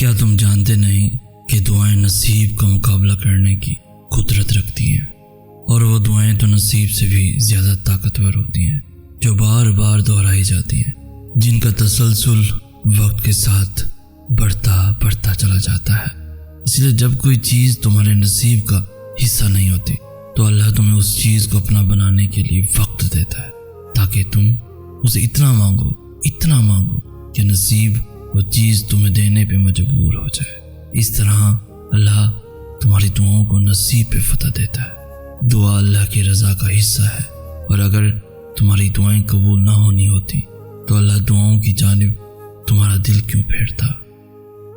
کیا تم جانتے نہیں کہ دعائیں نصیب کا مقابلہ کرنے کی قدرت رکھتی ہیں، اور وہ دعائیں تو نصیب سے بھی زیادہ طاقتور ہوتی ہیں جو بار بار دہرائی جاتی ہیں، جن کا تسلسل وقت کے ساتھ بڑھتا چلا جاتا ہے۔ اس لیے جب کوئی چیز تمہارے نصیب کا حصہ نہیں ہوتی تو اللہ تمہیں اس چیز کو اپنا بنانے کے لیے وقت دیتا ہے، تاکہ تم اسے اتنا مانگو کہ نصیب وہ چیز تمہیں دینے پہ مجبور ہو جائے۔ اس طرح اللہ تمہاری دعاؤں کو نصیب پہ فتح دیتا ہے۔ دعا اللہ کی رضا کا حصہ ہے، اور اگر تمہاری دعائیں قبول نہ ہونی ہوتی تو اللہ دعاؤں کی جانب تمہارا دل کیوں پھیرتا،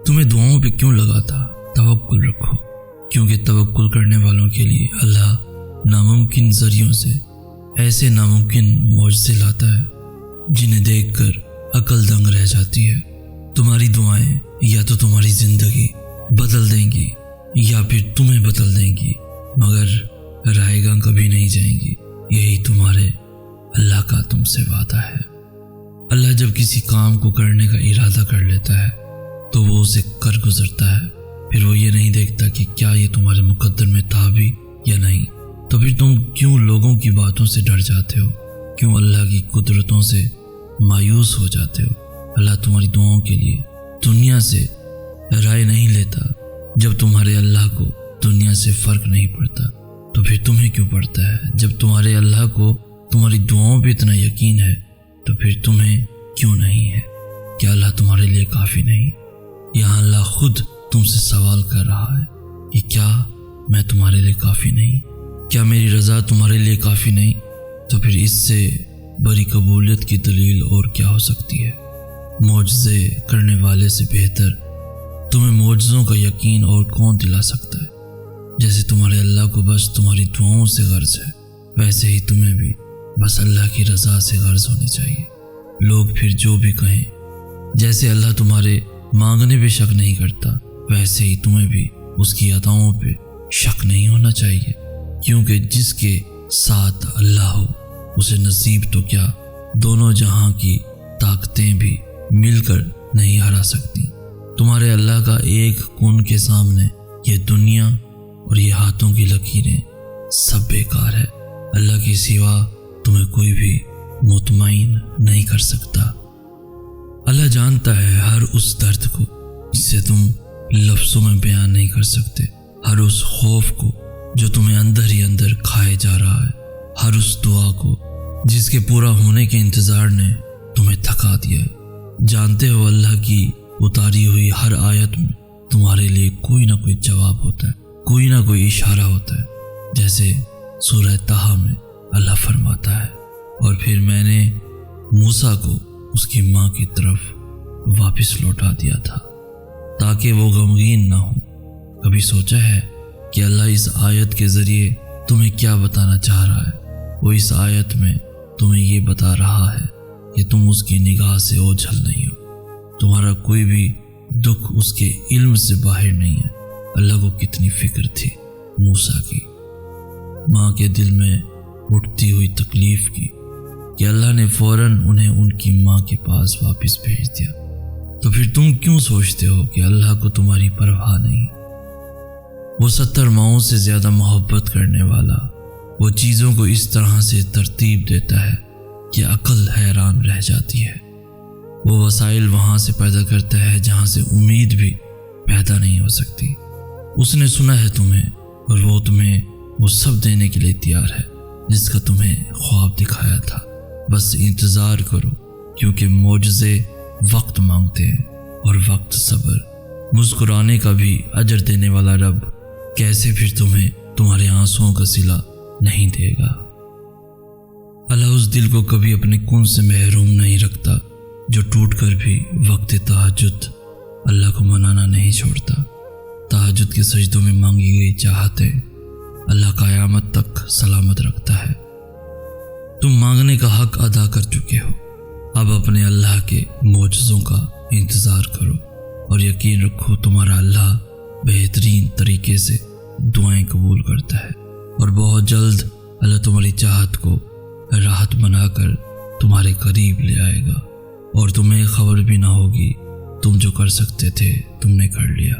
تمہیں دعاؤں پہ کیوں لگاتا؟ توکل رکھو، کیونکہ توکل کرنے والوں کے لیے اللہ ناممکن ذریعوں سے ایسے ناممکن معجزے لاتا ہے جنہیں دیکھ کر عقل دنگ رہ جاتی ہے۔ تمہاری دعائیں یا تو تمہاری زندگی بدل دیں گی یا پھر تمہیں بدل دیں گی، مگر رائے گاں کبھی نہیں جائیں گی۔ یہی تمہارے اللہ کا تم سے وعدہ ہے۔ اللہ جب کسی کام کو کرنے کا ارادہ کر لیتا ہے تو وہ اسے کر گزرتا ہے، پھر وہ یہ نہیں دیکھتا کہ کیا یہ تمہارے مقدر میں تھا بھی یا نہیں۔ تو پھر تم کیوں لوگوں کی باتوں سے ڈر جاتے ہو؟ کیوں اللہ کی قدرتوں سے مایوس ہو جاتے ہو؟ اللہ تمہاری دعاؤں کے لیے دنیا سے رائے نہیں لیتا۔ جب تمہارے اللہ کو دنیا سے فرق نہیں پڑتا تو پھر تمہیں کیوں پڑتا ہے؟ جب تمہارے اللہ کو تمہاری دعاؤں پہ اتنا یقین ہے تو پھر تمہیں کیوں نہیں ہے؟ کیا اللہ تمہارے لیے کافی نہیں؟ یہاں اللہ خود تم سے سوال کر رہا ہے کہ کیا میں تمہارے لیے کافی نہیں؟ کیا میری رضا تمہارے لیے کافی نہیں؟ تو پھر اس سے بڑی قبولیت کی دلیل اور کیا ہو سکتی ہے؟ معجزے کرنے والے سے بہتر تمہیں معجزوں کا یقین اور کون دلا سکتا ہے؟ جیسے تمہارے اللہ کو بس تمہاری دعاؤں سے غرض ہے، ویسے ہی تمہیں بھی بس اللہ کی رضا سے غرض ہونی چاہیے۔ لوگ پھر جو بھی کہیں، جیسے اللہ تمہارے مانگنے پہ شک نہیں کرتا، ویسے ہی تمہیں بھی اس کی عطاؤں پہ شک نہیں ہونا چاہیے، کیونکہ جس کے ساتھ اللہ ہو اسے نصیب تو کیا دونوں جہاں کی طاقتیں بھی مل کر نہیں ہرا سکتی۔ تمہارے اللہ کا ایک کن کے سامنے یہ دنیا اور یہ ہاتھوں کی لکیریں سب بیکار ہے۔ اللہ کے سوا تمہیں کوئی بھی مطمئن نہیں کر سکتا۔ اللہ جانتا ہے ہر اس درد کو جسے تم لفظوں میں بیان نہیں کر سکتے، ہر اس خوف کو جو تمہیں اندر ہی اندر کھائے جا رہا ہے، ہر اس دعا کو جس کے پورا ہونے کے انتظار نے تمہیں تھکا دیا ہے۔ جانتے ہو اللہ کی اتاری ہوئی ہر آیت میں تمہارے لیے کوئی نہ کوئی جواب ہوتا ہے، کوئی نہ کوئی اشارہ ہوتا ہے، جیسے سورہ طٰہٰ میں اللہ فرماتا ہے، اور پھر میں نے موسیٰ کو اس کی ماں کی طرف واپس لوٹا دیا تھا تاکہ وہ غمگین نہ ہو۔ کبھی سوچا ہے کہ اللہ اس آیت کے ذریعے تمہیں کیا بتانا چاہ رہا ہے؟ وہ اس آیت میں تمہیں یہ بتا رہا ہے کہ تم اس کی نگاہ سے اوجھل نہیں ہو، تمہارا کوئی بھی دکھ اس کے علم سے باہر نہیں ہے۔ اللہ کو کتنی فکر تھی موسیٰ کی ماں کے دل میں اٹھتی ہوئی تکلیف کی کہ اللہ نے فوراً انہیں ان کی ماں کے پاس واپس بھیج دیا۔ تو پھر تم کیوں سوچتے ہو کہ اللہ کو تمہاری پرواہ نہیں؟ وہ 70 ماؤں سے زیادہ محبت کرنے والا، وہ چیزوں کو اس طرح سے ترتیب دیتا ہے کہ عقل حیران رہ جاتی ہے۔ وہ وسائل وہاں سے پیدا کرتا ہے جہاں سے امید بھی پیدا نہیں ہو سکتی۔ اس نے سنا ہے تمہیں، اور وہ تمہیں وہ سب دینے کے لیے تیار ہے جس کا تمہیں خواب دکھایا تھا۔ بس انتظار کرو، کیونکہ معجزے وقت مانگتے ہیں اور وقت صبر۔ مسکرانے کا بھی اجر دینے والا رب کیسے پھر تمہیں تمہارے آنسوؤں کا صلہ نہیں دے گا؟ اللہ اس دل کو کبھی اپنے کن سے محروم نہیں رکھتا جو ٹوٹ کر بھی وقت تہجد اللہ کو منانا نہیں چھوڑتا۔ تہجد کے سجدوں میں مانگی گئی چاہتیں اللہ قیامت تک سلامت رکھتا ہے۔ تم مانگنے کا حق ادا کر چکے ہو، اب اپنے اللہ کے معجزوں کا انتظار کرو، اور یقین رکھو تمہارا اللہ بہترین طریقے سے دعائیں قبول کرتا ہے، اور بہت جلد اللہ تمہاری چاہت کو راحت بنا کر تمہارے قریب لے آئے گا، اور تمہیں خبر بھی نہ ہوگی تم جو کر سکتے تھے تم نے کر لیا،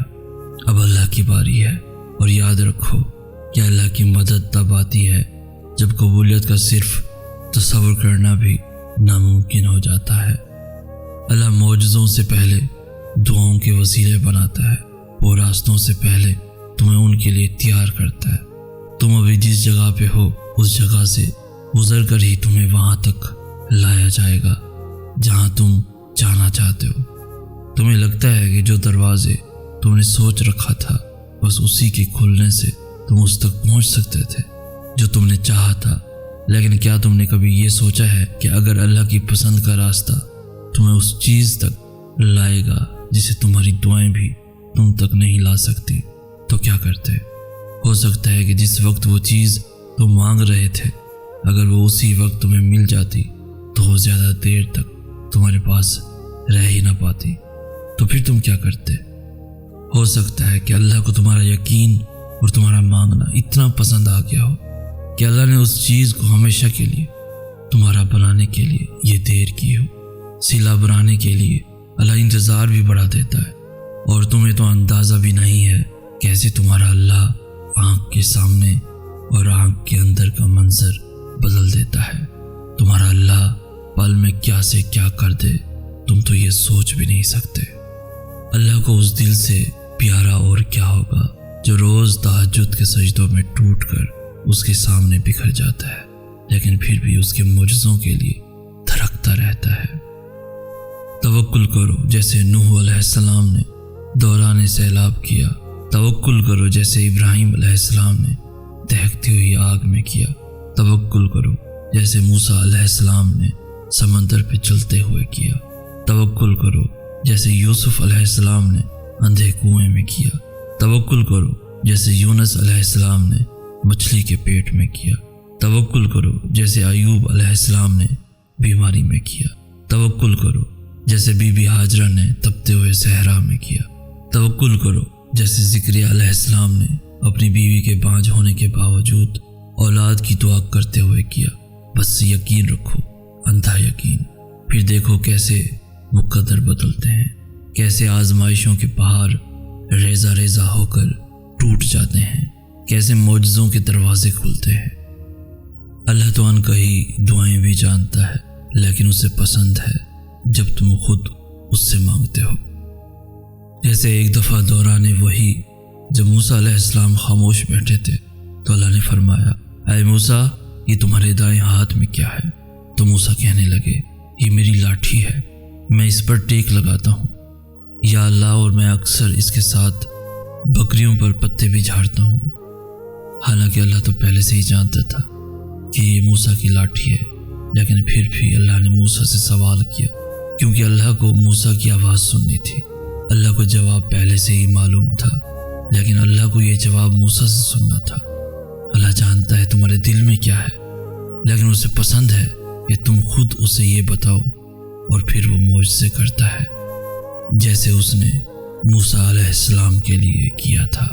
اب اللہ کی باری ہے۔ اور یاد رکھو کہ اللہ کی مدد تب آتی ہے جب قبولیت کا صرف تصور کرنا بھی ناممکن ہو جاتا ہے۔ اللہ معجزوں سے پہلے دعاؤں کے وسیلے بناتا ہے، وہ راستوں سے پہلے تمہیں ان کے لیے تیار کرتا ہے۔ تم ابھی جس جگہ پہ ہو اس جگہ سے گزر کر ہی تمہیں وہاں تک لایا جائے گا جہاں تم جانا چاہتے ہو۔ تمہیں لگتا ہے کہ جو دروازے تم نے سوچ رکھا تھا بس اسی کے کھلنے سے تم اس تک پہنچ سکتے تھے جو تم نے چاہا تھا، لیکن کیا تم نے کبھی یہ سوچا ہے کہ اگر اللہ کی پسند کا راستہ تمہیں اس چیز تک لائے گا جسے تمہاری دعائیں بھی تم تک نہیں لا سکتی تو کیا کرتے؟ ہو سکتا ہے کہ جس وقت وہ چیز تم مانگ رہے تھے اگر وہ اسی وقت تمہیں مل جاتی تو وہ زیادہ دیر تک تمہارے پاس رہ ہی نہ پاتی، تو پھر تم کیا کرتے؟ ہو سکتا ہے کہ اللہ کو تمہارا یقین اور تمہارا مانگنا اتنا پسند آ گیا ہو کہ اللہ نے اس چیز کو ہمیشہ کے لیے تمہارا بنانے کے لیے یہ دیر کی ہو۔ صلہ بنانے کے لیے اللہ انتظار بھی بڑھا دیتا ہے، اور تمہیں تو اندازہ بھی نہیں ہے کیسے تمہارا اللہ آنکھ کے سامنے اور آنکھ کے اندر کا منظر بدل دیتا ہے۔ تمہارا اللہ پل میں کیا سے کیا کر دے تم تو یہ سوچ بھی نہیں سکتے۔ اللہ کو اس دل سے پیارا اور کیا ہوگا جو روز تہجد کے سجدوں میں ٹوٹ کر اس کے سامنے بکھر جاتا ہے لیکن پھر بھی اس کے معجزوں کے لیے دھڑکتا رہتا ہے۔ توکل کرو جیسے نوح علیہ السلام نے دوران سیلاب کیا، توکل کرو جیسے ابراہیم علیہ السلام نے دہکتی ہوئی آگ میں کیا، توکل کرو جیسے موسیٰ علیہ السلام نے سمندر پہ چلتے ہوئے کیا، توکل کرو جیسے یوسف علیہ السلام نے اندھے کنویں میں کیا، توکل کرو جیسے یونس علیہ السلام نے مچھلی کے پیٹ میں کیا، توکل کرو جیسے ایوب علیہ السلام نے بیماری میں کیا، توکل کرو جیسے بی بی ہاجرہ نے تپتے ہوئے صحرا میں کیا، توکل کرو جیسے زکریا علیہ السلام نے اپنی بیوی کے بانجھ ہونے کے باوجود اولاد کی دعا کرتے ہوئے کیا۔ بس یقین رکھو، اندھا یقین، پھر دیکھو کیسے مقدر بدلتے ہیں، کیسے آزمائشوں کے پہاڑ ریزہ ریزہ ہو کر ٹوٹ جاتے ہیں، کیسے معجزوں کے دروازے کھلتے ہیں۔ اللہ تو ان کا ہی دعائیں بھی جانتا ہے، لیکن اسے پسند ہے جب تم خود اس سے مانگتے ہو۔ جیسے ایک دفعہ دوران وحی جب موسیٰ علیہ السلام خاموش بیٹھے تھے تو اللہ نے فرمایا، اے موسیٰ یہ تمہارے دائیں ہاتھ میں کیا ہے؟ تو موسیٰ کہنے لگے، یہ میری لاٹھی ہے، میں اس پر ٹیک لگاتا ہوں یا اللہ، اور میں اکثر اس کے ساتھ بکریوں پر پتے بھی جھاڑتا ہوں۔ حالانکہ اللہ تو پہلے سے ہی جانتا تھا کہ یہ موسیٰ کی لاٹھی ہے، لیکن پھر بھی اللہ نے موسیٰ سے سوال کیا کیونکہ اللہ کو موسیٰ کی آواز سننی تھی۔ اللہ کو جواب پہلے سے ہی معلوم تھا، لیکن اللہ کو یہ جواب موسیٰ سے سننا تھا۔ اللہ جانتا ہے تمہارے دل میں کیا ہے، لیکن اسے پسند ہے کہ تم خود اسے یہ بتاؤ، اور پھر وہ معجزے کرتا ہے جیسے اس نے موسیٰ علیہ السلام کے لیے کیا تھا۔